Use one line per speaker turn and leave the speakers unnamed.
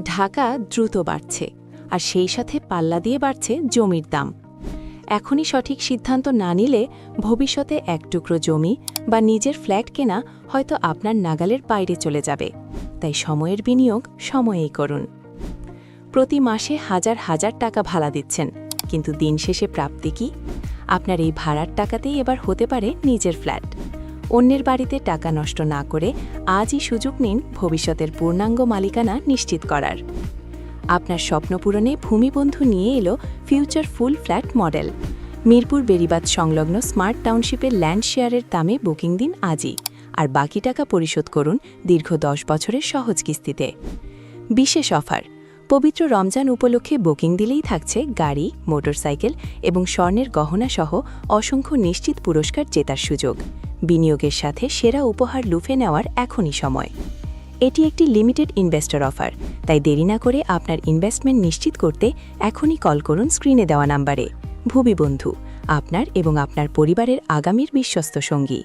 ঢাকা দ্রুত বাড়ছে, আর সেই সাথে পাল্লা দিয়ে বাড়ছে জমির দাম। এখনই সঠিক সিদ্ধান্ত না নিলে ভবিষ্যতে এক টুকরো জমি বা নিজের ফ্ল্যাট কেনা হয়তো আপনার নাগালের বাইরে চলে যাবে। তাই সময়ের বিনিয়োগ সময়েই করুন। প্রতি মাসে হাজার হাজার টাকা ভাড়া দিচ্ছেন, কিন্তু দিন শেষে প্রাপ্তি কি? আপনার এই ভাড়ার টাকাতেই এবার হতে পারে নিজের ফ্ল্যাট। অন্যের বাড়িতে টাকা নষ্ট না করে আজই সুযোগ নিন ভবিষ্যতের পূর্ণাঙ্গ মালিকানা নিশ্চিত করার। আপনার স্বপ্ন পূরণে ভূমিবন্ধু নিয়ে এলো ফিউচার ফুল ফ্ল্যাট মডেল। মিরপুর বেড়িবাঁধ সংলগ্ন স্মার্ট টাউনশিপের ল্যান্ড শেয়ারের দামে বুকিং দিন আজই, আর বাকি টাকা পরিশোধ করুন দীর্ঘ 10 বছরের সহজ কিস্তিতে। বিশেষ অফার, পবিত্র রমজান উপলক্ষে বুকিং দিলেই থাকছে গাড়ি, মোটরসাইকেল এবং স্বর্ণের গহনা সহ অসংখ্য নিশ্চিত পুরস্কার জেতার সুযোগ। বিনিয়োগের সাথে সেরা উপহার লুফে নেওয়ার এখনই সময়। এটি একটি লিমিটেড ইনভেস্টর অফার, তাই দেরি না করে আপনার ইনভেস্টমেন্ট নিশ্চিত করতে এখনই কল করুন স্ক্রিনে দেওয়া নাম্বারে। ভূমিবন্ধু, আপনার এবং আপনার পরিবারের আগামীর বিশ্বস্ত সঙ্গী।